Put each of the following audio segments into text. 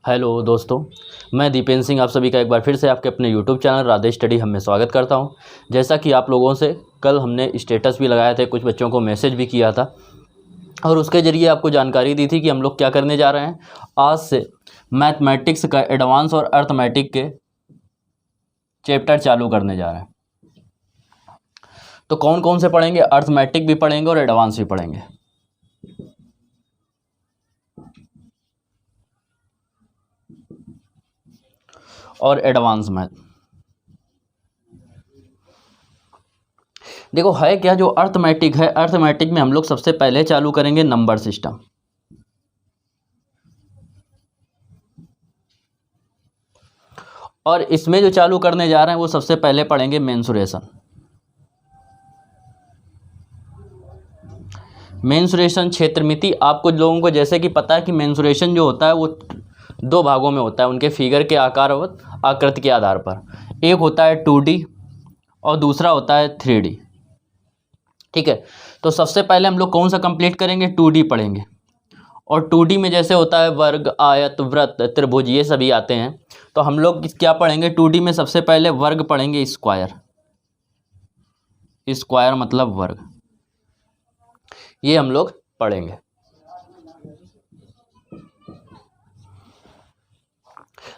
Hello दोस्तों, मैं दीपेंद्र सिंह आप सभी का एक बार फिर से आपके अपने यूट्यूब चैनल राधे स्टडी हम में स्वागत करता हूं। जैसा कि आप लोगों से कल हमने स्टेटस भी लगाए थे, कुछ बच्चों को मैसेज भी किया था और उसके ज़रिए आपको जानकारी दी थी कि हम लोग क्या करने जा रहे हैं। आज से मैथमेटिक्स का एडवांस और अर्थमेटिक के चैप्टर चालू करने जा रहे हैं। तो कौन कौन से पढ़ेंगे? अर्थमेटिक भी पढ़ेंगे और एडवांस भी पढ़ेंगे। और एडवांस मैथ देखो है क्या, जो अर्थमेटिक है, अर्थमेटिक में हम लोग सबसे पहले चालू करेंगे नंबर सिस्टम। और इसमें जो चालू करने जा रहे हैं वो सबसे पहले पढ़ेंगे मेंसुरेशन। मेंसुरेशन क्षेत्रमिति आपको लोगों को जैसे कि पता है कि मेंसुरेशन जो होता है वो दो भागों में होता है, उनके फिगर के आकार व आकृति के आधार पर। एक होता है 2D और दूसरा होता है 3D। ठीक है, तो सबसे पहले हम लोग कौन सा कंप्लीट करेंगे? 2D पढ़ेंगे। और 2D में जैसे होता है वर्ग, आयत, वृत्त, त्रिभुज, ये सभी आते हैं। तो हम लोग क्या पढ़ेंगे 2D में? सबसे पहले वर्ग पढ़ेंगे, स्क्वायर। स्क्वायर मतलब वर्ग, ये हम लोग पढ़ेंगे।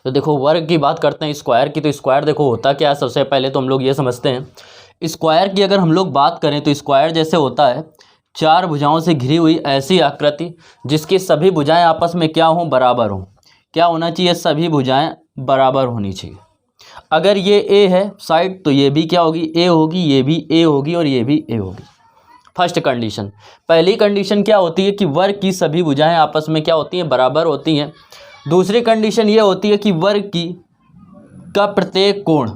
तो देखो वर्ग की बात करते हैं, स्क्वायर की। तो स्क्वायर देखो होता क्या है, सबसे पहले तो हम लोग ये समझते हैं। स्क्वायर की अगर हम लोग बात करें तो स्क्वायर जैसे होता है चार भुजाओं से घिरी हुई ऐसी आकृति जिसकी सभी भुजाएं आपस में क्या हों? बराबर हों। क्या होना चाहिए? सभी भुजाएं बराबर होनी चाहिए। अगर ये ए है साइड तो ये भी क्या होगी? ए होगी, ये भी ए होगी और ये भी ए होगी। First condition. पहली कंडीशन क्या होती है कि वर्ग की सभी भुजाएं आपस में क्या होती हैं? बराबर होती हैं। दूसरी कंडीशन ये होती है कि वर्ग का प्रत्येक कोण,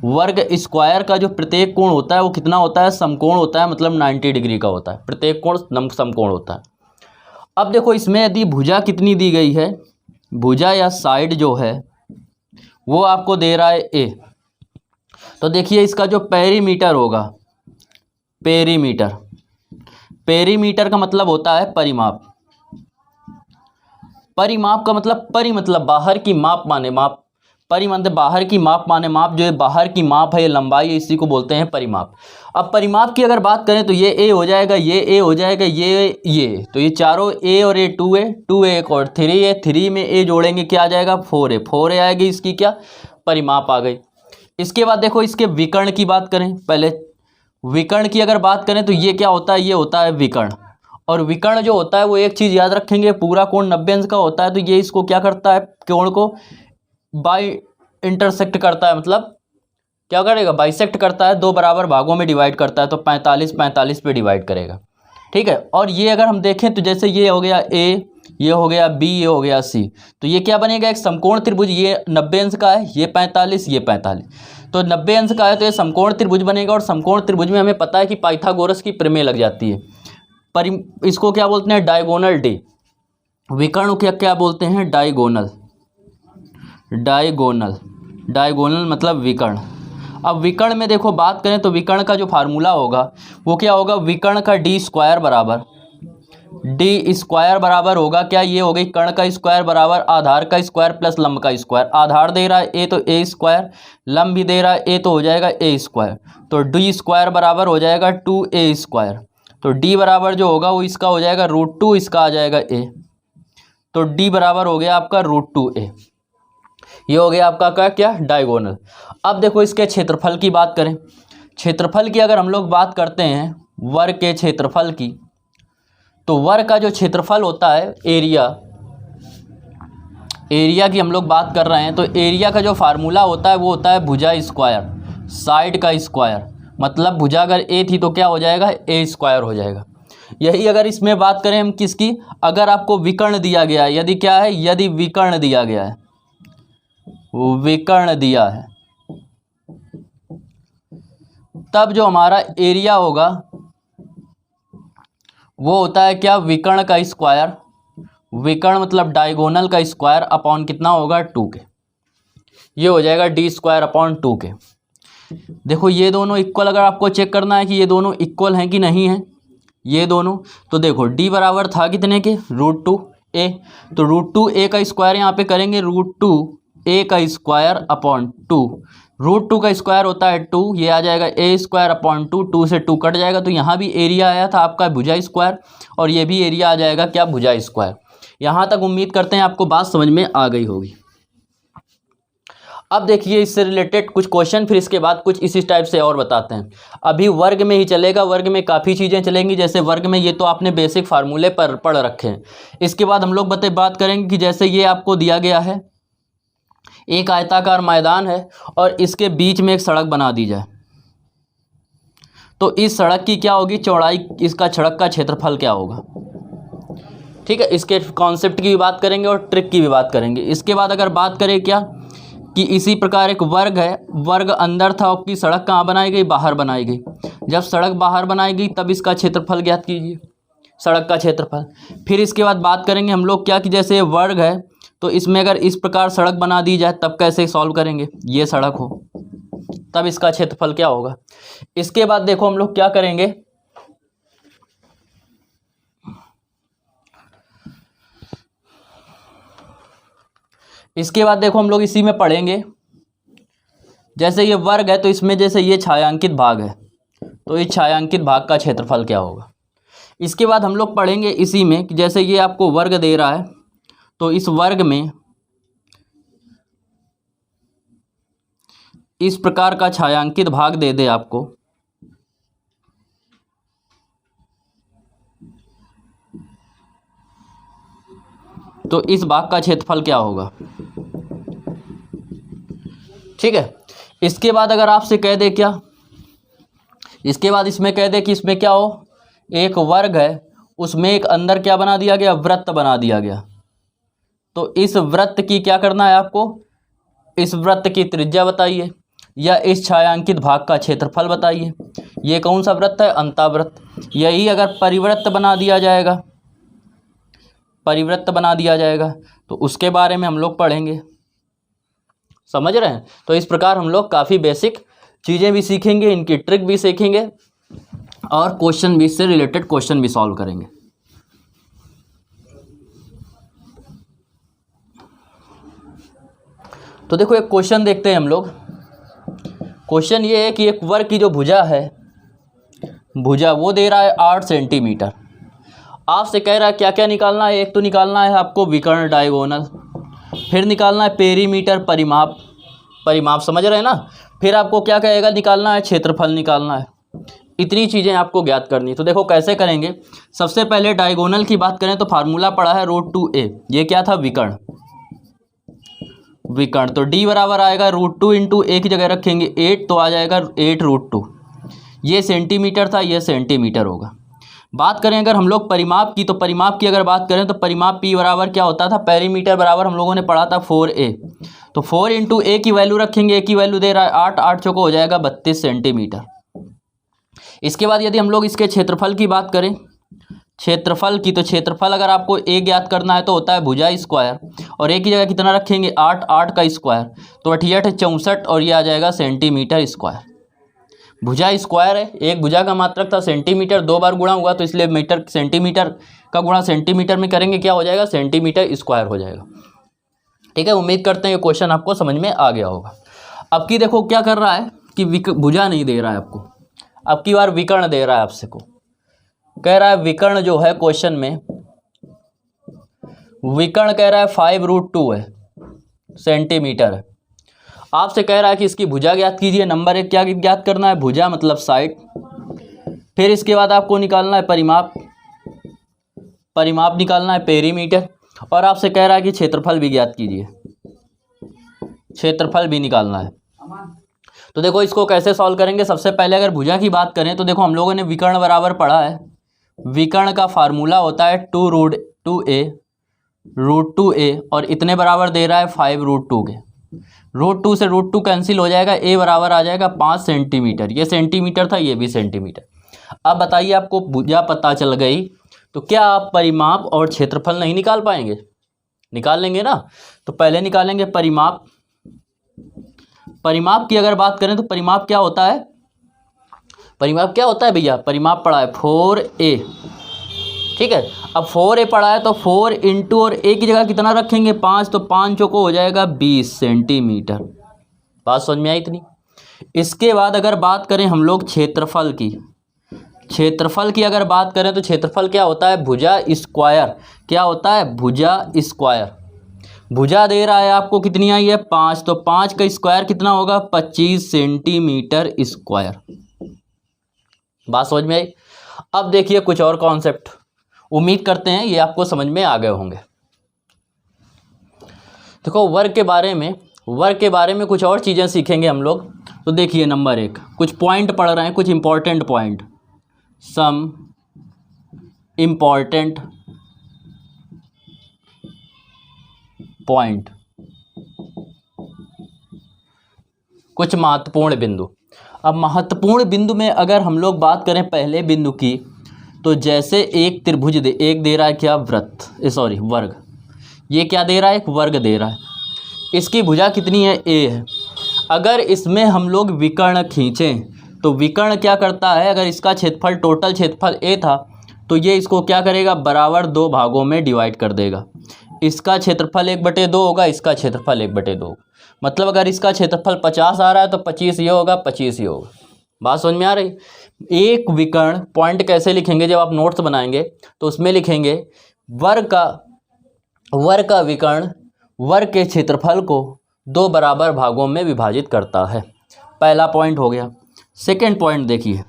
वर्ग स्क्वायर का जो प्रत्येक कोण होता है वो कितना होता है? समकोण होता है, मतलब 90 डिग्री का होता है। प्रत्येक कोण समकोण होता है। अब देखो इसमें यदि भुजा कितनी दी गई है, भुजा या साइड जो है वो आपको दे रहा है ए। तो देखिए इसका जो पेरीमीटर होगा, पेरीमीटर, पेरीमीटर का मतलब होता है परिमाप। परिमाप का मतलब परि मतलब बाहर की, माप माने माप। परि मतलब बाहर की, माप माने माप। जो ये बाहर की माप है, ये लंबाई है, इसी को बोलते हैं परिमाप। अब परिमाप की अगर बात करें तो ये ए हो जाएगा, ये ए हो जाएगा, ये तो ये चारों ए और ए 2A, 2A एक और 3A, 3 में ए जोड़ेंगे क्या आ जाएगा? 4A, 4A आएगी, इसकी क्या? परिमाप आ गई। इसके बाद देखो इसके विकर्ण की बात करें। पहले विकर्ण की अगर बात करें तो ये क्या होता है? ये होता है विकर्ण। और विकर्ण जो होता है वो एक चीज़ याद रखेंगे, पूरा कोण 90 अंश का होता है। तो ये इसको क्या करता है? कोण को बाई इंटरसेक्ट करता है, मतलब क्या करेगा? बाइसेक्ट करता है, दो बराबर भागों में डिवाइड करता है। तो 45 45 पे डिवाइड करेगा। ठीक है, और ये अगर हम देखें तो जैसे ये हो गया ए, ये हो गया बी, ये हो गया सी, तो ये क्या बनेगा? एक समकोण त्रिभुज। ये 90 अंश का है, ये 45, ये 45, तो 90 अंश का है तो ये समकोण त्रिभुज बनेगा। और समकोण त्रिभुज में हमें पता है कि पाइथागोरस की प्रमेय लग जाती है। इसको क्या बोलते हैं? Diagonal D. विकर्ण क्या क्या बोलते हैं? डायगोनल। डायगोनल, डायगोनल मतलब विकर्ण। अब विकर्ण में देखो बात करें तो विकर्ण का जो फार्मूला होगा वो क्या होगा? विकर्ण का डी स्क्वायर बराबर, डी स्क्वायर बराबर होगा क्या? ये हो गई कर्ण का स्क्वायर बराबर आधार का स्क्वायर प्लस लंब का स्क्वायर। आधार दे रहा है ए तो ए स्क्वायर, लंब भी दे रहा है ए तो हो जाएगा ए स्क्वायर। तो डी स्क्वायर बराबर हो जाएगा 2A स्क्वायर। तो डी बराबर जो होगा वो इसका हो जाएगा √2, इसका आ जाएगा ए। तो डी बराबर हो गया आपका √2A। ये हो गया आपका क्या? डायगोनल। अब देखो इसके क्षेत्रफल की बात करें। क्षेत्रफल की अगर हम लोग बात करते हैं वर्ग के क्षेत्रफल की, तो वर्ग का जो क्षेत्रफल होता है, एरिया, एरिया की हम लोग बात कर रहे हैं। तो एरिया का जो फार्मूला होता है वो होता है भुजा स्क्वायर, साइड का स्क्वायर। मतलब भुजा अगर ए थी तो क्या हो जाएगा? ए स्क्वायर हो जाएगा। यही अगर इसमें बात करें हम किसकी, अगर आपको विकर्ण दिया गया है, यदि क्या है? यदि विकर्ण दिया गया है, विकर्ण दिया है, तब जो हमारा एरिया होगा वो होता है क्या? विकर्ण का स्क्वायर। विकर्ण मतलब डायगोनल का स्क्वायर अपॉन कितना होगा? 2K। ये हो जाएगा डी स्क्वायर अपॉन 2K। देखो ये दोनों इक्वल, अगर आपको चेक करना है कि ये दोनों इक्वल हैं कि नहीं हैं, ये दोनों, तो देखो डी बराबर था कितने के? √2, ए, तो √2a का स्क्वायर यहाँ पे करेंगे √2a का स्क्वायर अपॉन 2। √2 का स्क्वायर होता है 2, ये आ जाएगा a स्क्वायर अपॉन 2, 2 से 2 कट जाएगा, तो यहाँ भी एरिया आया था आपका भुजा स्क्वायर, और ये भी एरिया आ जाएगा क्या, भुजा स्क्वायर। यहाँ तक उम्मीद करते हैं आपको बात समझ में आ गई होगी। अब देखिए इससे रिलेटेड कुछ क्वेश्चन, फिर इसके बाद कुछ इसी टाइप से और बताते हैं। अभी वर्ग में ही चलेगा, वर्ग में काफ़ी चीज़ें चलेंगी। जैसे वर्ग में ये तो आपने बेसिक फार्मूले पर पढ़ रखे हैं। इसके बाद हम लोग बात करेंगे कि जैसे ये आपको दिया गया है, एक आयताकार मैदान है और इसके बीच में एक सड़क बना दी जाए, तो इस सड़क की क्या होगी चौड़ाई, इसका सड़क का क्षेत्रफल क्या होगा। ठीक है, इसके कॉन्सेप्ट की भी बात करेंगे और ट्रिक की भी बात करेंगे। इसके बाद अगर बात करें क्या कि इसी प्रकार एक वर्ग है, वर्ग अंदर था, आपकी सड़क कहाँ बनाई गई, बाहर बनाई गई। जब सड़क बाहर बनाई गई तब इसका क्षेत्रफल ज्ञात कीजिए, सड़क का क्षेत्रफल। फिर इसके बाद बात करेंगे हम लोग क्या कि जैसे ये वर्ग है तो इसमें अगर इस प्रकार सड़क बना दी जाए तब कैसे सॉल्व करेंगे, ये सड़क हो तब इसका क्षेत्रफल क्या होगा। इसके बाद देखो हम लोग क्या करेंगे, इसके बाद देखो हम लोग इसी में पढ़ेंगे, जैसे ये वर्ग है तो इसमें जैसे ये छायांकित भाग है तो इस छायांकित भाग का क्षेत्रफल क्या होगा। इसके बाद हम लोग पढ़ेंगे इसी में कि जैसे ये आपको वर्ग दे रहा है तो इस वर्ग में इस प्रकार का छायांकित भाग दे दे आपको, तो इस भाग का क्षेत्रफल क्या होगा। ठीक है, इसके बाद अगर आपसे कह दे क्या, इसके बाद इसमें कह दे कि इसमें क्या हो, एक वर्ग है उसमें एक अंदर क्या बना दिया गया, वृत्त बना दिया गया, तो इस वृत्त की क्या करना है आपको, इस वृत्त की त्रिज्या बताइए या इस छायांकित भाग का क्षेत्रफल बताइए। ये कौन सा वृत्त है, अंतःवृत्त। यही अगर परिवृत्त बना दिया जाएगा, परिवृत्त बना दिया जाएगा तो उसके बारे में हम लोग पढ़ेंगे, समझ रहे हैं। तो इस प्रकार हम लोग काफ़ी बेसिक चीज़ें भी सीखेंगे, इनकी ट्रिक भी सीखेंगे और क्वेश्चन भी, इससे रिलेटेड क्वेश्चन भी सॉल्व करेंगे। तो देखो एक क्वेश्चन देखते हैं हम लोग। क्वेश्चन ये है कि एक वर्ग की जो भुजा है, भुजा वो दे रहा है 8 सेंटीमीटर। आपसे कह रहा है क्या क्या निकालना है, एक तो निकालना है आपको विकर्ण डायगोनल, फिर निकालना है पेरीमीटर परिमाप, परिमाप समझ रहे हैं ना, फिर आपको क्या कहेगा निकालना है, क्षेत्रफल निकालना है। इतनी चीज़ें आपको ज्ञात करनी। तो देखो कैसे करेंगे। सबसे पहले डायगोनल की बात करें तो फार्मूला पड़ा है √2a, ये क्या था, विकर्ण, विकर्ण। तो d बराबर आएगा √2 इंटू a की जगह रखेंगे 8 तो आ जाएगा 8√2। ये सेंटीमीटर था, ये सेंटीमीटर होगा। बात करें अगर हम लोग परिमाप की, तो परिमाप की अगर बात करें तो परिमाप p बराबर क्या होता था, पेरीमीटर बराबर हम लोगों ने पढ़ा था 4a। तो 4 इंटू a की वैल्यू रखेंगे, a की वैल्यू दे रहा है 8, 8 चौको हो जाएगा 32 सेंटीमीटर। इसके बाद यदि हम लोग इसके क्षेत्रफल की बात करें, क्षेत्रफल की, तो क्षेत्रफल अगर आपको a ज्ञात करना है तो होता है भुजा स्क्वायर, और a की जगह कितना रखेंगे 8, 8 का स्क्वायर तो 88 64 और ये आ जाएगा सेंटीमीटर स्क्वायर। भुजा स्क्वायर है, एक भुजा का मात्रक था सेंटीमीटर, 2 बार गुणा हुआ तो इसलिए मीटर, सेंटीमीटर का गुणा सेंटीमीटर में करेंगे क्या हो जाएगा, सेंटीमीटर स्क्वायर हो जाएगा। ठीक है, उम्मीद करते हैं ये क्वेश्चन आपको समझ में आ गया होगा। अब की देखो क्या कर रहा है कि भुजा नहीं दे रहा है आपको, अब की बार विकर्ण दे रहा है आपसे को, कह रहा है विकर्ण जो है क्वेश्चन में, विकर्ण कह रहा है 5√2 है, सेंटीमीटर है। आपसे कह रहा है कि इसकी भुजा ज्ञात कीजिए। नंबर 1 क्या ज्ञात करना है, भुजा मतलब साइड। फिर इसके बाद आपको निकालना है परिमाप, परिमाप निकालना है पेरीमीटर, और आपसे कह रहा है कि क्षेत्रफल भी ज्ञात कीजिए, क्षेत्रफल भी निकालना है। तो देखो इसको कैसे सॉल्व करेंगे। सबसे पहले अगर भुजा की बात करें तो देखो हम लोगों ने विकर्ण बराबर पढ़ा है, विकर्ण का फार्मूला होता है 2√2a और इतने बराबर दे रहा है 5√2 के। √2 से √2 कैंसिल हो जाएगा, a बराबर आ जाएगा 5 सेंटीमीटर। ये सेंटीमीटर था, ये भी सेंटीमीटर। अब बताइए आपको भुजा पता चल गई तो क्या आप परिमाप और क्षेत्रफल नहीं निकाल पाएंगे, निकाल लेंगे ना। तो पहले निकालेंगे परिमाप। परिमाप की अगर बात करें तो परिमाप क्या होता है, परिमाप क्या होता है भैया, परिमाप पड़ा है 4a। ठीक है। अब 4a पड़ा है तो 4 इंटू और a की जगह कितना रखेंगे 5, तो 5 चौको हो जाएगा 20 सेंटीमीटर। बात समझ में आई इतनी। इसके बाद अगर बात करें हम लोग क्षेत्रफल की, क्षेत्रफल की अगर बात करें तो क्षेत्रफल क्या होता है, भुजा स्क्वायर। क्या होता है, भुजा स्क्वायर। भुजा दे रहा है आपको कितनी आई है 5, तो 5 का स्क्वायर कितना होगा 25 सेंटीमीटर स्क्वायर। बात समझ में आई। अब देखिए कुछ और कॉन्सेप्ट, उम्मीद करते हैं ये आपको समझ में आ गए होंगे। देखो वर्ग के बारे में कुछ और चीज़ें सीखेंगे हम लोग। तो देखिए नंबर 1 कुछ पॉइंट पढ़ रहे हैं, कुछ important point, some important point, कुछ महत्वपूर्ण बिंदु। अब महत्वपूर्ण बिंदु में अगर हम लोग बात करें पहले बिंदु की, तो जैसे एक त्रिभुज एक दे रहा है क्या वर्ग। ये क्या दे रहा है, एक वर्ग दे रहा है। इसकी भुजा कितनी है a है। अगर इसमें हम लोग विकर्ण खींचें तो विकर्ण क्या करता है, अगर इसका क्षेत्रफल टोटल क्षेत्रफल a था तो ये इसको क्या करेगा बराबर 2 भागों में डिवाइड कर देगा। इसका क्षेत्रफल 1/2 होगा, इसका क्षेत्रफल 1/2। मतलब अगर इसका क्षेत्रफल 50 आ रहा है तो 25 ये होगा, 25 ये होगा। बात समझ में आ रही। एक विकर्ण पॉइंट कैसे लिखेंगे, जब आप नोट्स बनाएंगे तो उसमें लिखेंगे वर्ग का विकर्ण वर्ग के क्षेत्रफल को 2 बराबर भागों में विभाजित करता है। पहला पॉइंट हो गया। सेकंड पॉइंट देखिए,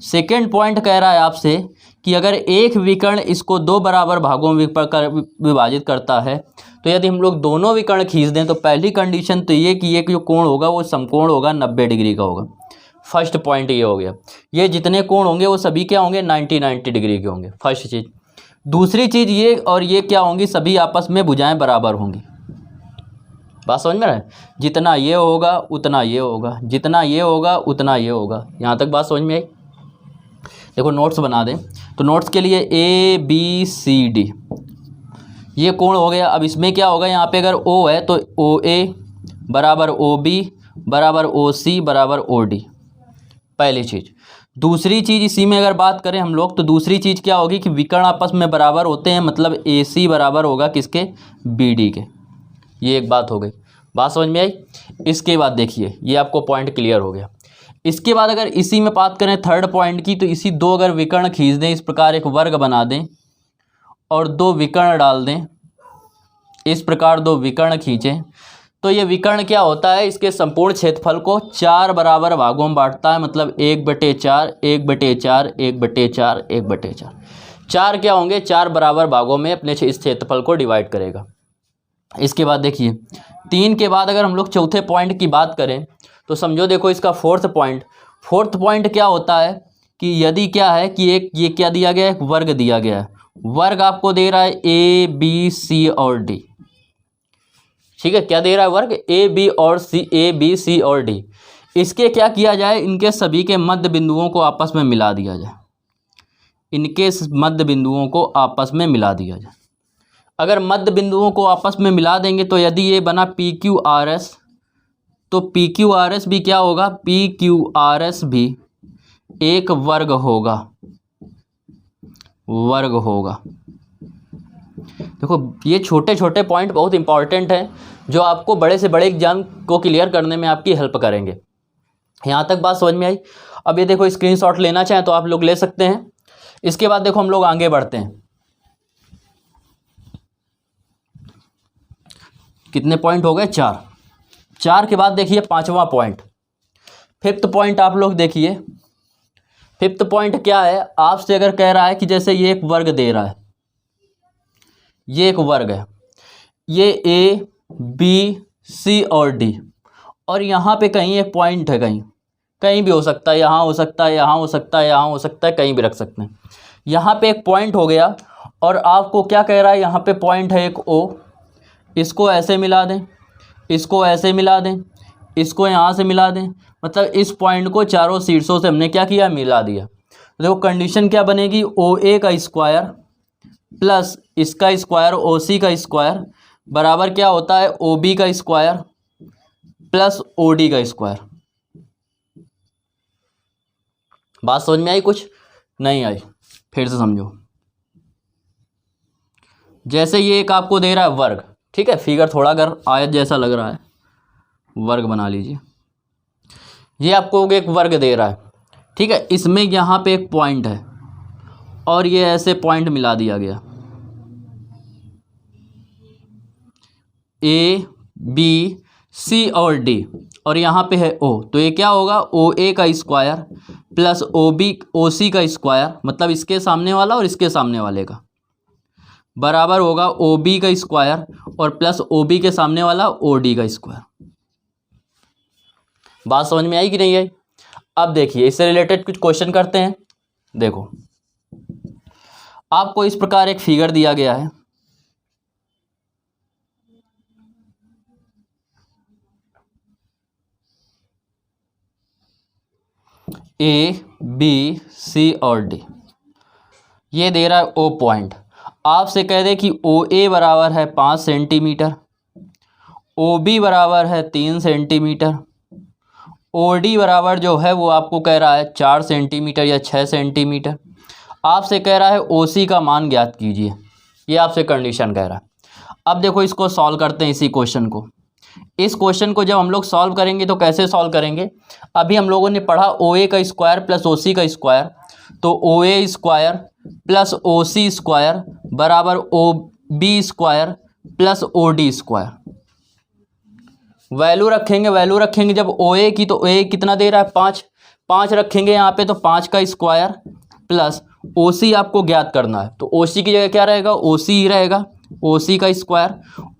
सेकंड पॉइंट कह रहा है आपसे कि अगर एक विकर्ण इसको 2 बराबर भागों में विभाजित करता है, तो यदि हम लोग दोनों विकर्ण खींच दें तो पहली कंडीशन तो ये कि एक जो कोण होगा वो समकोण होगा, 90 डिग्री का होगा। फर्स्ट पॉइंट ये हो गया। ये जितने कोण होंगे वो सभी क्या होंगे 90 डिग्री के होंगे, फर्स्ट चीज़। दूसरी चीज़ ये और ये क्या होंगी, सभी आपस में भुजाएं बराबर होंगी। बात समझ में रहा है। जितना ये होगा उतना ये होगा, जितना ये होगा उतना ये होगा। यहाँ तक बात समझ में आई। देखो नोट्स बना दें तो नोट्स के लिए ABCD ये कोण हो गया। अब इसमें क्या होगा, यहाँ पे अगर O है तो OA बराबर OB बराबर OC बराबर OD, पहली चीज़। दूसरी चीज़ इसी में अगर बात करें हम लोग तो दूसरी चीज़ क्या होगी कि विकर्ण आपस में बराबर होते हैं, मतलब AC बराबर होगा किसके, BD के। ये एक बात हो गई। बात समझ में आई। इसके बाद देखिए ये आपको पॉइंट क्लियर हो गया। इसके बाद अगर इसी में बात करें थर्ड पॉइंट की, तो इसी 2 अगर विकर्ण खींच दें, इस प्रकार एक वर्ग बना दें और 2 विकर्ण डाल दें, इस प्रकार 2 विकर्ण खींचें, तो ये विकर्ण क्या होता है, इसके संपूर्ण क्षेत्रफल को 4 बराबर भागों में बांटता है। मतलब 1/4 1/4 1/4 1/4। 4 क्या होंगे, 4 बराबर भागों में अपने इस क्षेत्रफल को डिवाइड करेगा। इसके बाद देखिए 3 के बाद अगर हम लोग चौथे पॉइंट की बात करें तो समझो देखो इसका फोर्थ पॉइंट क्या होता है कि यदि क्या है कि एक ये क्या दिया गया है, एक वर्ग दिया गया है। वर्ग आपको दे रहा है ABC और D। ठीक है, क्या दे रहा है वर्ग ABC और D। इसके क्या किया जाए, इनके सभी के मध्य बिंदुओं को आपस में मिला दिया जाए। इनके मध्य बिंदुओं को आपस में मिला दिया जाए। अगर मध्य बिंदुओं को आपस में मिला देंगे तो यदि ये बना PQRS, तो PQRS भी क्या होगा, PQRS भी एक वर्ग होगा। देखो ये छोटे छोटे पॉइंट बहुत इंपॉर्टेंट हैं जो आपको बड़े से बड़े एग्जाम को क्लियर करने में आपकी हेल्प करेंगे। यहाँ तक बात समझ में आई। अब ये देखो स्क्रीनशॉट लेना चाहें तो आप लोग ले सकते हैं। इसके बाद देखो हम लोग आगे बढ़ते हैं। कितने पॉइंट हो गए, 4 के बाद देखिए 5वां पॉइंट, फिफ्थ पॉइंट। आप लोग देखिए फिफ्थ पॉइंट क्या है, आपसे अगर कह रहा है कि जैसे ये एक वर्ग दे रहा है, ये एक वर्ग है, ये ABC और D, और यहाँ पे कहीं एक पॉइंट है, कहीं भी हो सकता है, यहाँ हो सकता है, यहाँ हो सकता है, यहाँ हो सकता है, कहीं भी रख सकते हैं। यहाँ पे एक पॉइंट हो गया और आपको क्या कह रहा है, यहाँ पे पॉइंट है एक O, इसको ऐसे मिला दें, इसको ऐसे मिला दें, इसको यहाँ से मिला दें। मतलब इस पॉइंट को चारों शीर्षों से हमने क्या किया, मिला दिया। देखो कंडीशन क्या बनेगी, OA का स्क्वायर प्लस इसका स्क्वायर OC का स्क्वायर बराबर क्या होता है, OB का स्क्वायर प्लस OD का स्क्वायर। बात समझ में आई, कुछ नहीं आई, फिर से समझो। जैसे ये एक आपको दे रहा है वर्ग, ठीक है, फिगर थोड़ा अगर आयत जैसा लग रहा है, वर्ग बना लीजिए। ये आपको एक वर्ग दे रहा है, ठीक है, इसमें यहाँ पे एक पॉइंट है और ये ऐसे पॉइंट मिला दिया गया, ए बी सी और डी, और यहाँ पे है ओ, तो ये क्या होगा, ओ ए का square plus O B O C का स्क्वायर, मतलब इसके सामने वाला और इसके सामने वाले का, बराबर होगा ओ बी का स्क्वायर और प्लस ओ बी के सामने वाला ओ डी का स्क्वायर। बात समझ में आई कि नहीं आई? अब देखिए इससे रिलेटेड कुछ क्वेश्चन करते हैं। देखो आपको इस प्रकार एक फिगर दिया गया है, ए बी सी और डी, ये दे रहा है ओ पॉइंट। आपसे कह दे कि ओ ए बराबर है 5 सेंटीमीटर, ओ बी बराबर है 3 सेंटीमीटर, ओ डी बराबर जो है वो आपको कह रहा है 4 सेंटीमीटर या 6 सेंटीमीटर। आपसे कह रहा है ओ सी का मान ज्ञात कीजिए, ये आपसे कंडीशन कह रहा है। अब देखो इसको सॉल्व करते हैं, इसी क्वेश्चन को। इस क्वेश्चन को जब हम लोग सॉल्व करेंगे तो कैसे सॉल्व करेंगे, अभी हम लोगों ने पढ़ा ओ ए का स्क्वायर प्लस ओ सी का स्क्वायर, तो O A square plus O C square बराबर O B square plus O D square. Value रखेंगे जब ओ ए की, तो ओ ए कितना दे रहा है 5 रखेंगे यहाँ पे, तो 5 का स्क्वायर प्लस ओ सी आपको ज्ञात करना है, तो ओ सी की जगह क्या रहेगा, ओ सी ही रहेगा, ओ सी का स्क्वायर।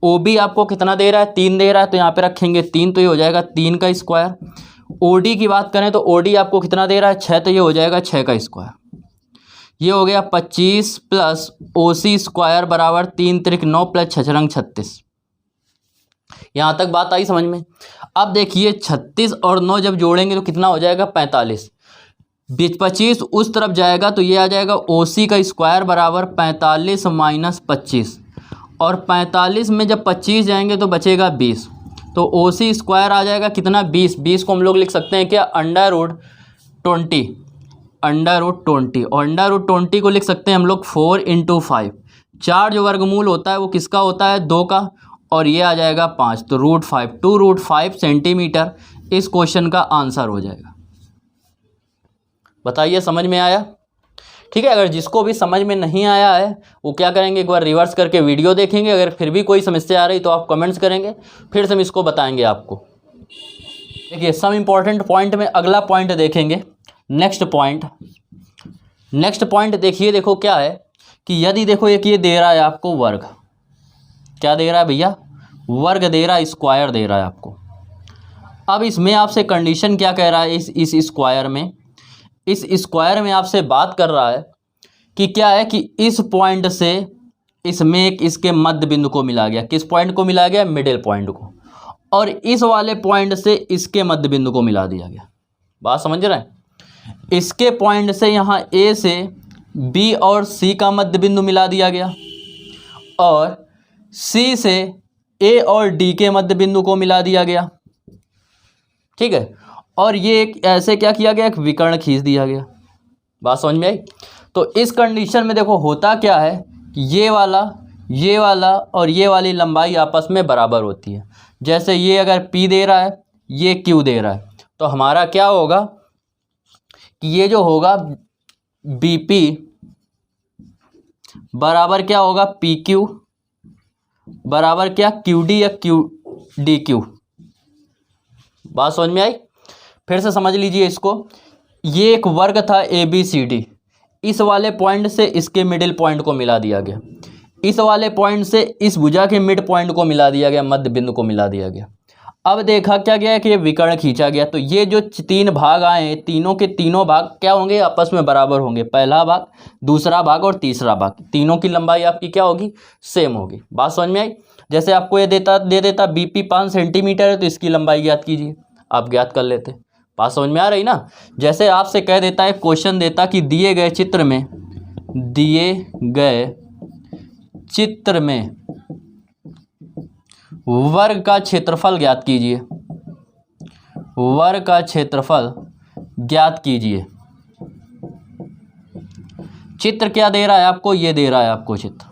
ओ बी आपको कितना दे रहा है, 3 दे रहा है, तो यहाँ पे रखेंगे 3, तो ये हो जाएगा 3 का स्क्वायर। ओ डी की बात करें तो ओ डी आपको कितना दे रहा है 6, तो ये हो जाएगा 6 का स्क्वायर। ये हो गया 25 प्लस ओ सी स्क्वायर बराबर 3 त्रिक 9 प्लस 6 रंग 36। यहाँ तक बात आई समझ में? अब देखिए 36 और 9 जब जोड़ेंगे तो कितना हो जाएगा 45, 25 उस तरफ जाएगा तो ये आ जाएगा ओ सी का स्क्वायर बराबर 45 माइनस 25, और 45 में जब 25 जाएंगे तो बचेगा 20, तो ओ सी स्क्वायर आ जाएगा कितना 20 को हम लोग लिख सकते हैं क्या, अंडर रूट 20, और अंडर रूट 20 को लिख सकते हैं हम लोग 4 × 5। 4 जो वर्गमूल होता है वो किसका होता है, 2 का, और ये आ जाएगा 5, तो √5, 2√5 सेंटीमीटर इस क्वेश्चन का आंसर हो जाएगा। बताइए समझ में आया? ठीक है, अगर जिसको भी समझ में नहीं आया है वो क्या करेंगे, एक बार रिवर्स करके वीडियो देखेंगे, अगर फिर भी कोई समस्या आ रही तो आप कमेंट्स करेंगे, फिर से हम इसको बताएंगे आपको। देखिए सम इम्पॉर्टेंट पॉइंट में अगला पॉइंट देखेंगे, नेक्स्ट पॉइंट देखिए, देखो क्या है कि यदि देखो एक ये दे रहा है आपको वर्ग, क्या दे रहा है भैया, वर्ग दे रहा है, स्क्वायर दे रहा है आपको। अब इसमें आपसे कंडीशन क्या कह रहा है, इस स्क्वायर में आपसे बात कर रहा है कि क्या है कि इस पॉइंट से इसमें एक इसके मध्य बिंदु को मिला गया, किस पॉइंट को मिला गया, मिडिल पॉइंट को, और इस वाले पॉइंट से इसके मध्य बिंदु को मिला दिया गया। बात समझ रहे हैं? इसके पॉइंट से यहाँ ए से बी और सी का मध्य बिंदु मिला दिया गया, और सी से ए और डी के मध्य बिंदु को मिला दिया गया, ठीक है, और ये एक ऐसे क्या किया गया, एक विकर्ण खींच दिया गया। बात समझ में आई? तो इस कंडीशन में देखो होता क्या है कि ये वाला और ये वाली लंबाई आपस में बराबर होती है। जैसे ये अगर P दे रहा है, ये Q दे रहा है, तो हमारा क्या होगा कि ये जो होगा BP बराबर क्या होगा, PQ बराबर क्या, QD या QDQ। बात समझ में आई? फिर से समझ लीजिए इसको, ये एक वर्ग था ABCD, इस वाले पॉइंट से इसके मिडिल पॉइंट को मिला दिया गया, इस वाले पॉइंट से इस भुजा के मिड पॉइंट को मिला दिया गया, मध्य बिंदु को मिला दिया गया। अब देखा क्या गया कि ये विकर्ण खींचा गया, तो ये जो 3 भाग आए, तीनों के तीनों भाग क्या होंगे, आपस में बराबर होंगे, पहला भाग, दूसरा भाग और तीसरा भाग, तीनों की लंबाई आपकी क्या होगी, सेम होगी। बात समझ में आई? जैसे आपको ये दे देता BP 5 सेंटीमीटर है, तो इसकी लंबाई ज्ञात कीजिए, आप ज्ञात कर लेते। बात समझ में आ रही ना? जैसे आपसे कह देता है, क्वेश्चन देता कि दिए गए चित्र में वर्ग का क्षेत्रफल ज्ञात कीजिए, वर्ग का क्षेत्रफल ज्ञात कीजिए। चित्र क्या दे रहा है आपको, ये दे रहा है आपको चित्र,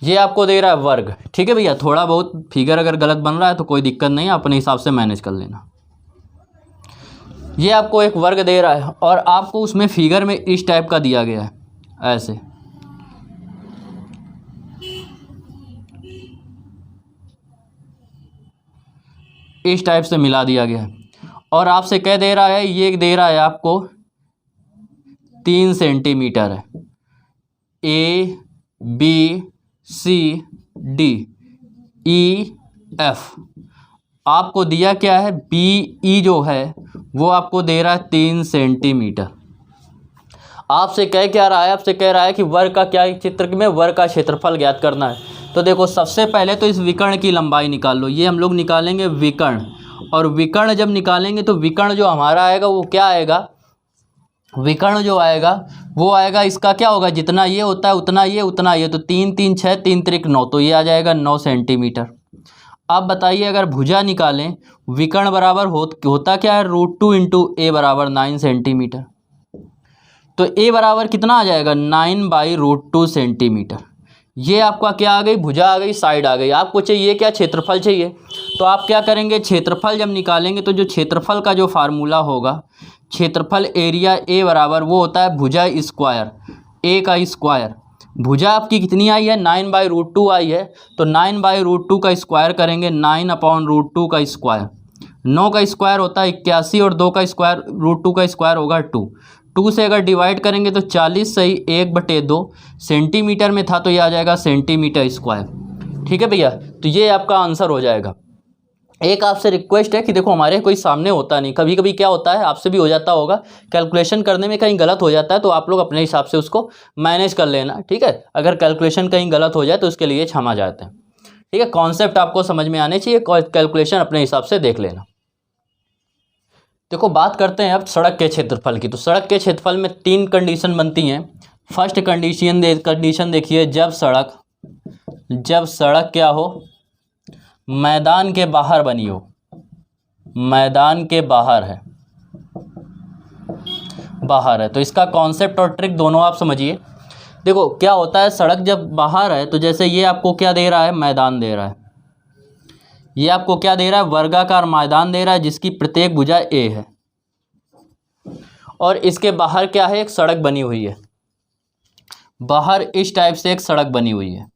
ये आपको दे रहा है वर्ग, ठीक है भैया। थोड़ा बहुत फिगर अगर गलत बन रहा है तो कोई दिक्कत नहीं है, अपने हिसाब से मैनेज कर लेना। ये आपको एक वर्ग दे रहा है और आपको उसमें फिगर में इस टाइप का दिया गया है, ऐसे इस टाइप से मिला दिया गया है और आपसे कह दे रहा है, ये दे रहा है आपको 3 सेंटीमीटर है, A B C D E F। आपको दिया क्या है, B E जो है वो आपको दे रहा है 3 सेंटीमीटर। आपसे कह क्या रहा है, आपसे कह रहा है कि वर्ग का क्या, चित्र में वर्ग का क्षेत्रफल ज्ञात करना है। तो देखो सबसे पहले तो इस विकर्ण की लंबाई निकाल लो। ये हम लोग निकालेंगे विकर्ण, और विकर्ण जब निकालेंगे तो विकर्ण जो हमारा आएगा वो क्या आएगा, विकर्ण जो आएगा वो आएगा, इसका क्या होगा, जितना ये होता है उतना ये उतना ये, तो 3 3 6 3 त्रिक 9, तो ये आ जाएगा 9 सेंटीमीटर। अब बताइए अगर भुजा निकालें, विकर्ण बराबर होता क्या है, √2 इंटू ए बराबर 9 सेंटीमीटर। तो ए बराबर कितना आ जाएगा, 9/√2 सेंटीमीटर। ये आपका क्या आ गई, भुजा आ गई, साइड आ गई। आपको चाहिए क्या, क्षेत्रफल चाहिए। तो आप क्या करेंगे, क्षेत्रफल जब निकालेंगे तो जो क्षेत्रफल का जो फार्मूला होगा, क्षेत्रफल एरिया ए बराबर वो होता है भुजा स्क्वायर, ए का स्क्वायर। भुजा आपकी कितनी आई है, 9/√2 आई है, तो 9/√2 का स्क्वायर करेंगे, 9/√2 का स्क्वायर। 9 का स्क्वायर होता है 81 और 2 का स्क्वायर √2 का स्क्वायर होगा 2। 2 से अगर डिवाइड करेंगे तो 40 सही 1/2 सेंटीमीटर में था, तो ये आ जाएगा सेंटीमीटर स्क्वायर। ठीक है भैया, तो ये आपका आंसर हो जाएगा। एक आपसे रिक्वेस्ट है कि देखो हमारे कोई सामने होता नहीं, कभी कभी क्या होता है, आपसे भी हो जाता होगा, कैलकुलेशन करने में कहीं गलत हो जाता है, तो आप लोग अपने हिसाब से उसको मैनेज कर लेना, ठीक है। अगर कैलकुलेशन कहीं गलत हो जाए तो उसके लिए क्षमा जाते हैं, ठीक है। कॉन्सेप्ट आपको समझ में आने चाहिए, कैलकुलेशन अपने हिसाब से देख लेना। देखो बात करते हैं अब सड़क के क्षेत्रफल की। तो सड़क के क्षेत्रफल में 3 कंडीशन बनती हैं। फर्स्ट कंडीशन देखिए, जब सड़क क्या हो, मैदान के बाहर बनी हो, मैदान के बाहर है, तो इसका कॉन्सेप्ट और ट्रिक दोनों आप समझिए। देखो क्या होता है, सड़क जब बाहर है तो जैसे ये आपको क्या दे रहा है, मैदान दे रहा है। ये आपको क्या दे रहा है, वर्गाकार मैदान दे रहा है जिसकी प्रत्येक भुजा ए है, और इसके बाहर क्या है, एक सड़क बनी हुई है। बाहर इस टाइप से एक सड़क बनी हुई है।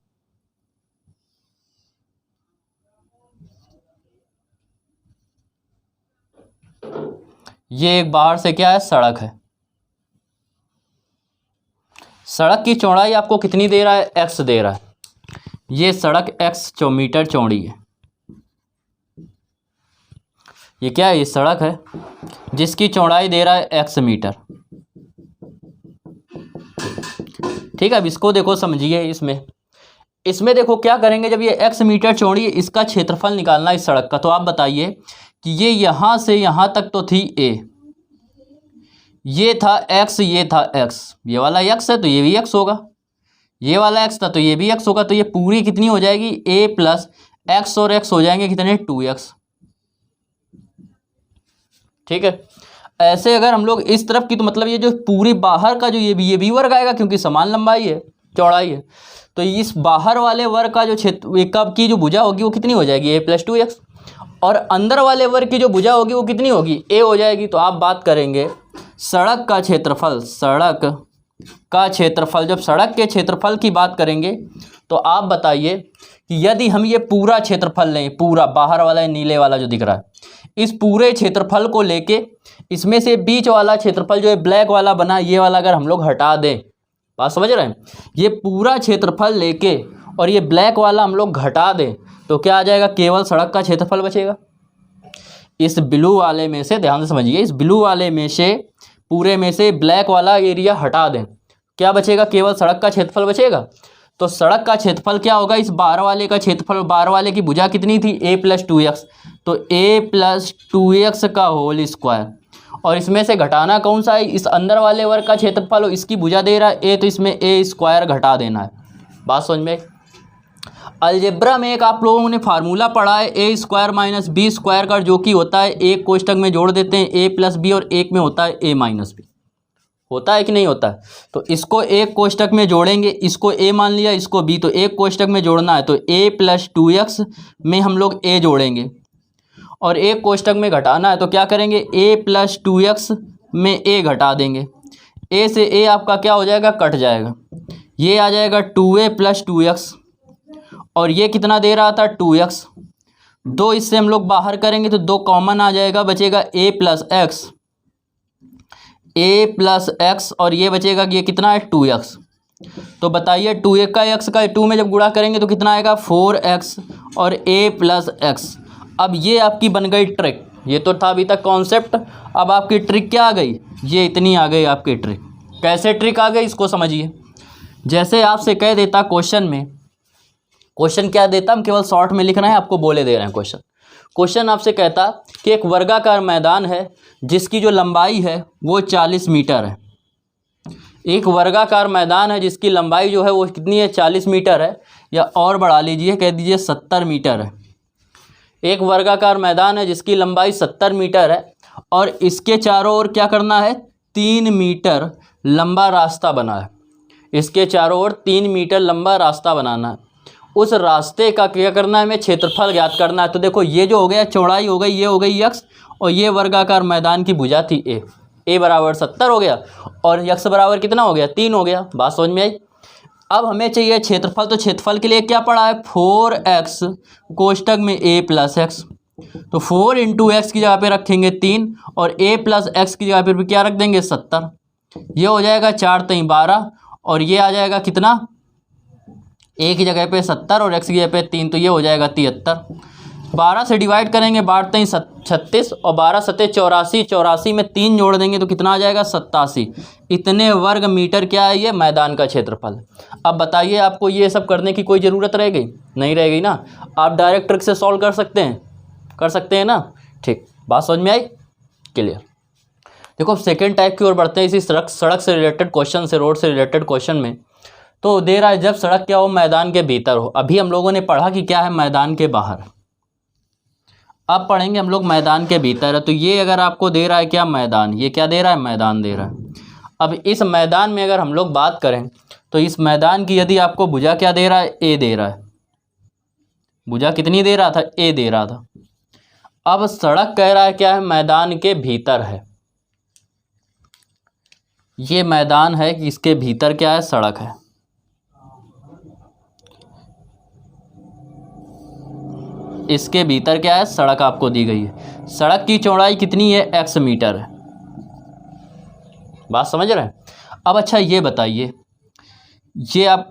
ये एक बाहर से क्या है, सड़क है। सड़क की चौड़ाई आपको कितनी दे रहा है, x दे रहा है। ये सड़क x मीटर चौड़ी है। ये क्या है, ये सड़क है जिसकी चौड़ाई दे रहा है x मीटर। ठीक है, अब इसको देखो समझिए। इसमें देखो क्या करेंगे, जब ये x मीटर चौड़ी है, इसका क्षेत्रफल निकालना इस सड़क का। तो आप बताइए कि ये यहाँ से यहाँ तक तो थी a, ये था x, ये था x, ये वाला x है तो ये भी x होगा, ये वाला x था तो ये भी x होगा। तो ये पूरी कितनी हो जाएगी, a प्लस x और x हो जाएंगे कितने, 2x। ठीक है, ऐसे अगर हम लोग इस तरफ की, तो मतलब ये जो पूरी बाहर का जो ये भी वर्ग आएगा क्योंकि समान लंबाई है, चौड़ाई है। तो इस बाहर वाले वर्ग का जो क्षेत्र कब की जो भुजा होगी वो कितनी हो जाएगी, a + 2x, और अंदर वाले वर्ग की जो भुजा होगी वो कितनी होगी, a हो जाएगी। तो आप बात करेंगे सड़क का क्षेत्रफल, जब सड़क के क्षेत्रफल की बात करेंगे तो आप बताइए कि यदि हम ये पूरा क्षेत्रफल लें, पूरा बाहर वाला नीले वाला जो दिख रहा है, इस पूरे क्षेत्रफल को लेके इसमें से बीच वाला क्षेत्रफल जो है ब्लैक वाला बना, ये वाला अगर हम लोग हटा दें, बात समझ रहे हैं, ये पूरा क्षेत्रफल लेके और ये ब्लैक वाला हम लोग घटा दें तो क्या आ जाएगा, केवल सड़क का क्षेत्रफल बचेगा। इस ब्लू वाले में से, ध्यान से समझिए, इस ब्लू वाले में से पूरे में से ब्लैक वाला एरिया हटा दें, क्या बचेगा, केवल सड़क का क्षेत्रफल बचेगा। तो सड़क का क्षेत्रफल क्या होगा, इस बाहर वाले का क्षेत्रफल, बाहर वाले की भुजा कितनी थी, a + 2x, तो a + 2x का होल स्क्वायर, और इसमें से घटाना कौन सा है, इस अंदर वाले वर्ग का क्षेत्रफल, इसकी भुजा दे रहा है a, तो इसमें a स्क्वायर घटा देना है। बात समझ में। अलजेब्रा में एक आप लोगों ने फार्मूला पढ़ा है, a² - b² का, जो कि होता है एक कोष्टक में जोड़ देते हैं a + b और एक में होता है a - b, होता है कि नहीं होता है। तो इसको एक कोष्टक में जोड़ेंगे, इसको a मान लिया, इसको b, तो एक कोष्टक में जोड़ना है तो a प्लस 2x में हम लोग a जोड़ेंगे और एक कोष्टक में घटाना है तो क्या करेंगे, a प्लस 2x में a घटा देंगे। a से a आपका क्या हो जाएगा, कट जाएगा, ये आ जाएगा 2a प्लस 2x और ये कितना दे रहा था 2x, 2 इससे हम लोग बाहर करेंगे तो 2 कॉमन आ जाएगा, बचेगा a प्लस x और ये बचेगा कि ये कितना है 2x। तो बताइए 2 का x का 2 में जब गुणा करेंगे तो कितना आएगा 4x और a प्लस x। अब ये आपकी बन गई ट्रिक, ये तो था अभी तक कॉन्सेप्ट, अब आपकी ट्रिक क्या आ गई, ये इतनी आ गई आपकी ट्रिक। कैसे ट्रिक आ गई इसको समझिए। जैसे आपसे कह देता क्वेश्चन में, क्वेश्चन क्या देता, हम केवल शॉर्ट में लिख रहे हैं, आपको बोले दे रहे हैं क्वेश्चन आपसे कहता कि एक वर्गाकार मैदान है जिसकी जो लंबाई है वो 40 मीटर है। एक वर्गाकार मैदान है जिसकी लंबाई जो है वो कितनी है, 40 मीटर है, या और बढ़ा लीजिए, कह दीजिए 70 मीटर है। एक वर्गाकार मैदान है जिसकी लंबाई 70 मीटर है और इसके चारों ओर क्या करना है, 3 मीटर लंबा रास्ता बना है। इसके चारों ओर 3 मीटर लंबा रास्ता बनाना है। उस रास्ते का क्या करना है, हमें क्षेत्रफल ज्ञात करना है। तो देखो ये जो हो गया चौड़ाई हो गई, ये हो गई x और ये वर्गाकार मैदान की भुजा थी a बराबर 70 हो गया और x बराबर कितना हो गया, 3 हो गया। बात समझ में आई। अब हमें चाहिए क्षेत्रफल, तो क्षेत्रफल के लिए क्या पड़ा है, 4x कोष्टक में a प्लस x, तो 4 इंटू एक्स की जगह पे रखेंगे 3 और a प्लस एक्स की जगह पे भी क्या रख देंगे 70। ये हो जाएगा 4 3 12 और ये आ जाएगा कितना, a की जगह पे 70 और x की जगह पे 3, तो ये हो जाएगा 73। 12 से डिवाइड करेंगे, बांटते ही 36 और 12 सत्ते 84, 84 में 3 जोड़ देंगे तो कितना आ जाएगा 87। इतने वर्ग मीटर क्या है ये मैदान का क्षेत्रफल। अब बताइए आपको ये सब करने की कोई ज़रूरत रह गई, नहीं रहेगी ना। आप डायरेक्ट ट्रिक से सॉल्व कर सकते हैं ना। ठीक, बात समझ में आई, क्लियर। देखो सेकेंड टाइप की ओर बढ़ते हैं, इसी सड़क से रिलेटेड क्वेश्चन से, रोड से रिलेटेड क्वेश्चन में। तो दे रहा है जब सड़क क्या हो, मैदान के भीतर हो। अभी हम लोगों ने पढ़ा कि क्या है मैदान के बाहर, अब पढ़ेंगे हम लोग मैदान के भीतर है। तो ये अगर आपको दे रहा है क्या मैदान, ये क्या दे रहा है मैदान दे रहा है। अब इस मैदान में अगर हम लोग बात करें तो इस मैदान की यदि आपको भुजा क्या दे रहा है, ए दे रहा है। भुजा कितनी दे रहा था, ए दे रहा था। अब सड़क कह रहा है क्या है मैदान के भीतर है। ये मैदान है कि इसके भीतर क्या है, सड़क है। इसके भीतर क्या है, सड़क आपको दी गई है। सड़क की चौड़ाई कितनी है, x मीटर है। बात समझ रहे हैं। अब अच्छा ये बताइए, ये आप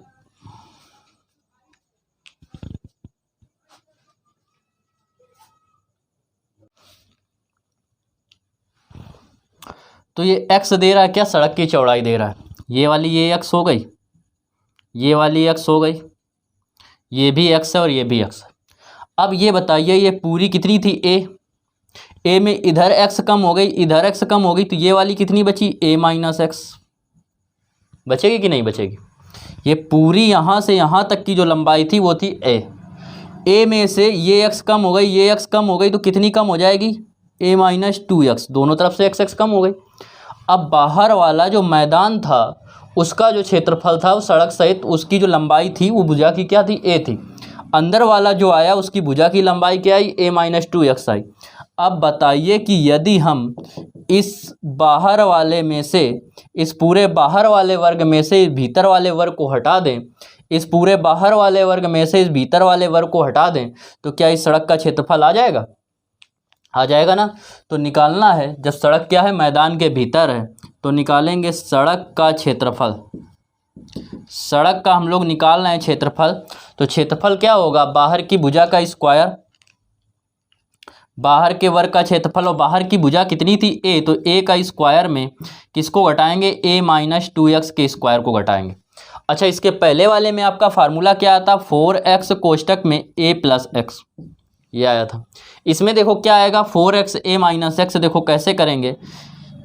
तो ये x दे रहा है क्या, सड़क की चौड़ाई दे रहा है। ये वाली ये x हो गई, ये वाली x हो गई, ये भी x है और ये भी x है। अब ये बताइए ये पूरी कितनी थी a में इधर x कम हो गई, इधर x कम हो गई, तो ये वाली कितनी बची, a माइनस x बचेगी कि नहीं बचेगी। ये पूरी यहाँ से यहाँ तक की जो लंबाई थी वो थी a में से ये x कम हो गई, ये x कम हो गई, तो कितनी कम हो जाएगी, a माइनस 2x। दोनों तरफ से x कम हो गई। अब बाहर वाला जो मैदान था उसका जो क्षेत्रफल था वो सड़क सहित उसकी जो लंबाई थी वो भुजा की क्या थी, a थी। अंदर वाला जो आया उसकी भुजा की लंबाई क्या आई, a माइनस 2x आई। अब बताइए कि यदि हम इस बाहर वाले में से, इस पूरे बाहर वाले वर्ग में से इस भीतर वाले वर्ग को हटा दें, इस पूरे बाहर वाले वर्ग में से इस भीतर वाले वर्ग को हटा दें, तो क्या इस सड़क का क्षेत्रफल आ जाएगा, आ जाएगा ना। तो निकालना है, जब सड़क क्या है मैदान के भीतर है तो निकालेंगे सड़क का क्षेत्रफल। सड़क का हम लोग निकाल रहे हैं क्षेत्रफल। तो क्षेत्रफल क्या होगा, बाहर की भुजा का स्क्वायर, बाहर के वर्ग का क्षेत्रफल, और बाहर की भुजा कितनी थी, a, तो a का स्क्वायर में किसको घटाएंगे, a माइनस 2x के स्क्वायर को घटाएंगे। अच्छा इसके पहले वाले में आपका फार्मूला क्या आता, 4x कोष्टक में a प्लस x, ये आया था। इसमें देखो क्या आएगा, 4x a माइनस x। देखो कैसे करेंगे,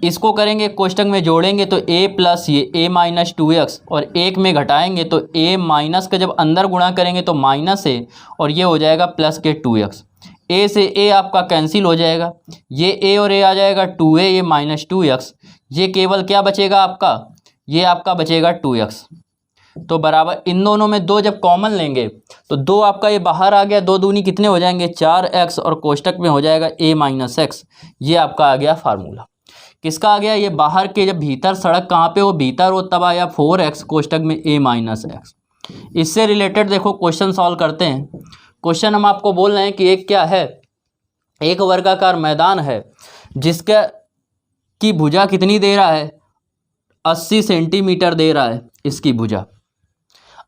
इसको करेंगे कोष्टक में जोड़ेंगे तो a प्लस ये a माइनस 2x और एक में घटाएंगे तो a माइनस का जब अंदर गुणा करेंगे तो माइनस a और ये हो जाएगा प्लस के 2x। a से a आपका कैंसिल हो जाएगा, ये a और a आ जाएगा 2a, ये माइनस 2x, ये केवल क्या बचेगा आपका, ये आपका बचेगा 2x। तो बराबर इन दोनों में 2 जब कॉमन लेंगे तो 2 आपका ये बाहर आ गया, 2 दूनी कितने हो जाएंगे 4x, और कोष्टक में हो जाएगा a माइनस एक्स। ये आपका आ गया फार्मूला। किसका आ गया, ये बाहर के, जब भीतर सड़क कहाँ पे हो, भीतर हो, तब आया 4x कोष्टक में a माइनस एक्स। इससे रिलेटेड देखो क्वेश्चन सॉल्व करते हैं। क्वेश्चन हम आपको बोल रहे हैं कि एक क्या है, एक वर्गाकार मैदान है जिसका की भुजा कितनी दे रहा है, 80 सेंटीमीटर दे रहा है इसकी भुजा।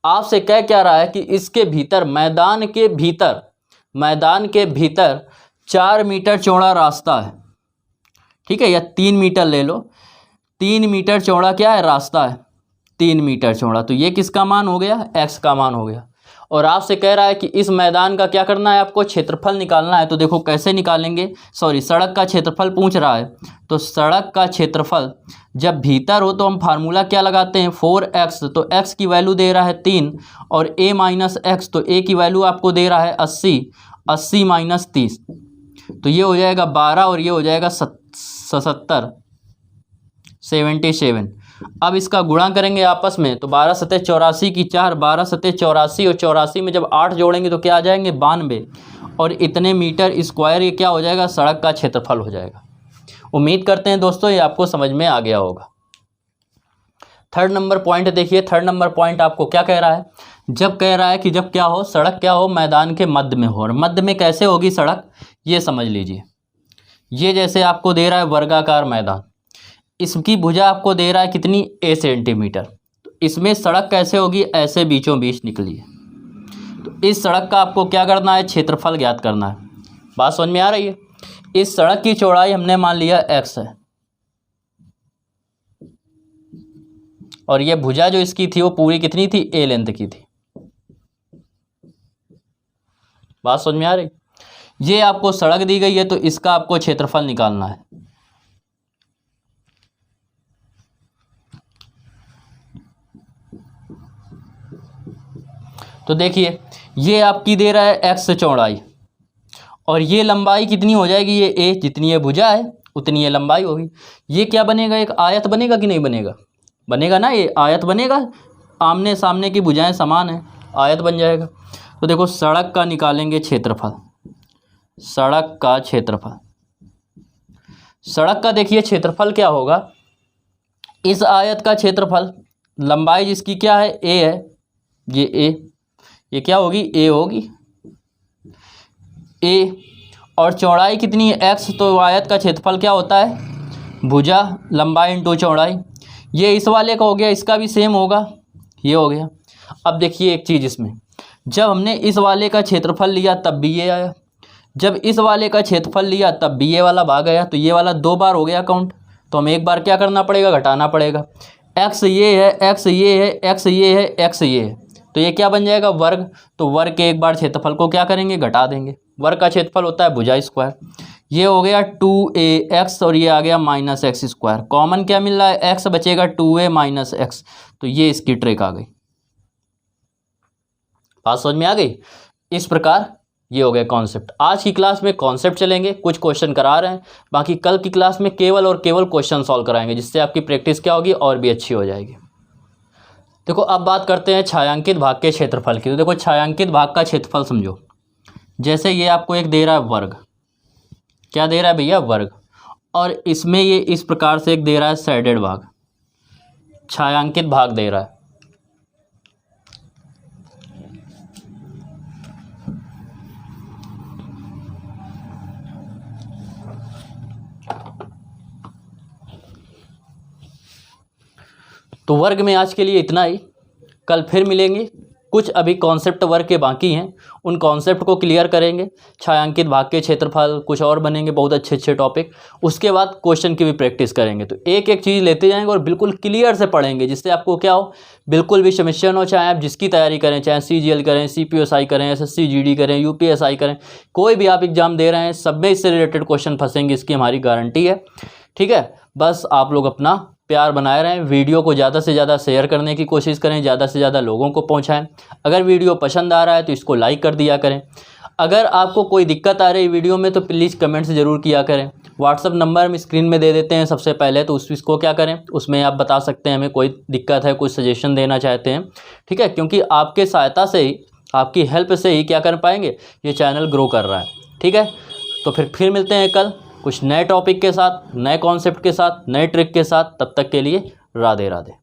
आपसे कह क्या रहा है कि इसके भीतर, मैदान के भीतर 4 मीटर चौड़ा रास्ता है, ठीक है, या 3 मीटर ले लो, 3 मीटर चौड़ा क्या है रास्ता है, 3 मीटर चौड़ा। तो ये किसका मान हो गया, x का मान हो गया। और आपसे कह रहा है कि इस मैदान का क्या करना है, आपको क्षेत्रफल निकालना है। तो देखो कैसे निकालेंगे, सॉरी सड़क का क्षेत्रफल पूछ रहा है। तो सड़क का क्षेत्रफल जब भीतर हो तो हम फार्मूला क्या लगाते हैं, 4x। तो x की वैल्यू दे रहा है 3 और a माइनस एक्स, तो a की वैल्यू आपको दे रहा है 80, 80 माइनस 30, तो ये हो जाएगा 12 और ये हो जाएगा 77, 77। अब इसका गुणा करेंगे आपस में, तो 12 सते 84 की 4, 12 सते 84, और 84 में जब 8 जोड़ेंगे तो क्या आ जाएंगे 92, और इतने मीटर स्क्वायर ये क्या हो जाएगा, सड़क का क्षेत्रफल हो जाएगा। उम्मीद करते हैं दोस्तों ये आपको समझ में आ गया होगा। थर्ड नंबर पॉइंट देखिए, थर्ड नंबर पॉइंट आपको क्या कह रहा है, जब कह रहा है कि जब क्या हो, सड़क क्या हो, मैदान के मध्य में हो। और मध्य में कैसे होगी सड़क, ये समझ लीजिए। ये जैसे आपको दे रहा है वर्गाकार मैदान, इसकी भुजा आपको दे रहा है कितनी, a सेंटीमीटर। तो इसमें सड़क कैसे होगी, ऐसे बीचों बीच निकली है। तो इस सड़क का आपको क्या करना है, क्षेत्रफल ज्ञात करना है। बात समझ में आ रही है। इस सड़क की चौड़ाई हमने मान लिया x है, और ये भुजा जो इसकी थी वो पूरी कितनी थी, a लेंथ की थी। बात समझ में आ रही। ये आपको सड़क दी गई है तो इसका आपको क्षेत्रफल निकालना है। तो देखिए ये आपकी दे रहा है x चौड़ाई, और ये लंबाई कितनी हो जाएगी, ये a, जितनी ये भुजा है उतनी ये लंबाई होगी। ये क्या बनेगा, एक आयत बनेगा कि नहीं बनेगा, बनेगा ना, ये आयत बनेगा, आमने सामने की भुजाएं समान है, आयत बन जाएगा। तो देखो सड़क का निकालेंगे क्षेत्रफल, सड़क का क्षेत्रफल, सड़क का देखिए क्षेत्रफल क्या होगा, इस आयत का क्षेत्रफल, लंबाई जिसकी क्या है a है, ये a, ये क्या होगी a होगी, a, और चौड़ाई कितनी है x। तो आयत का क्षेत्रफल क्या होता है, भुजा लंबाई इंटू चौड़ाई। ये इस वाले का हो गया, इसका भी सेम होगा, ये हो गया। अब देखिए एक चीज़ इसमें, जब हमने इस वाले का क्षेत्रफल लिया तब भी ये आया, जब इस वाले का क्षेत्रफल लिया तब भी ये वाला भाग आया। तो ये वाला 2 बार हो गया काउंट, तो हमें एक बार क्या करना पड़ेगा, घटाना पड़ेगा। x ये है, x ये है, x ये है, x ये है, तो ये क्या बन जाएगा, वर्ग। तो वर्ग के एक बार क्षेत्रफल को क्या करेंगे, घटा देंगे। वर्ग का क्षेत्रफल होता है भुजा स्क्वायर। ये हो गया 2ax और ये आ गया माइनस एक्स स्क्वायर। कॉमन क्या मिल रहा है, x बचेगा 2a माइनस एक्स। तो ये इसकी ट्रिक आ गई। बात समझ में आ गई। इस प्रकार ये हो गया कॉन्सेप्ट। आज की क्लास में कॉन्सेप्ट चलेंगे, कुछ क्वेश्चन करा रहे हैं, बाकी कल की क्लास में केवल और केवल क्वेश्चन सॉल्व कराएंगे, जिससे आपकी प्रैक्टिस क्या होगी, और भी अच्छी हो जाएगी। देखो अब बात करते हैं छायांकित भाग के क्षेत्रफल की। तो देखो छायांकित भाग का क्षेत्रफल समझो, जैसे ये आपको एक दे रहा है वर्ग, क्या दे रहा है भैया, वर्ग, और इसमें ये इस प्रकार से एक दे रहा है शेडेड भाग, छायांकित भाग दे रहा है। तो वर्ग में आज के लिए इतना ही, कल फिर मिलेंगे। कुछ अभी कॉन्सेप्ट वर्ग के बाकी हैं, उन कॉन्सेप्ट को क्लियर करेंगे। छायांकित भाग के क्षेत्रफल कुछ और बनेंगे, बहुत अच्छे अच्छे टॉपिक। उसके बाद क्वेश्चन की भी प्रैक्टिस करेंगे। तो एक एक चीज़ लेते जाएंगे और बिल्कुल क्लियर से पढ़ेंगे, जिससे आपको क्या हो, बिल्कुल भी समस्या हो। चाहे आप जिसकी तैयारी करें, चाहे CGL करें, CPSI करें, SSC GD करें, UPSI करें, कोई भी आप एग्जाम दे रहे हैं, सब में इससे रिलेटेड क्वेश्चन फंसेंगे, इसकी हमारी गारंटी है। ठीक है, बस आप लोग अपना प्यार बनाए रहें। वीडियो को ज़्यादा से ज़्यादा शेयर करने की कोशिश करें, ज़्यादा से ज़्यादा लोगों को पहुंचाएं। अगर वीडियो पसंद आ रहा है तो इसको लाइक कर दिया करें। अगर आपको कोई दिक्कत आ रही है वीडियो में तो प्लीज़ कमेंट्स ज़रूर किया करें। व्हाट्सअप नंबर हम स्क्रीन में दे देते हैं सबसे पहले, तो उसको क्या करें, उसमें आप बता सकते हैं हमें कोई दिक्कत है, कोई सजेशन देना चाहते हैं, ठीक है, क्योंकि आपके सहायता से ही, आपकी हेल्प से ही क्या कर पाएंगे, ये चैनल ग्रो कर रहा है, ठीक है। तो फिर मिलते हैं कल कुछ नए टॉपिक के साथ, नए कॉन्सेप्ट के साथ, नए ट्रिक के साथ। तब तक के लिए राधे राधे।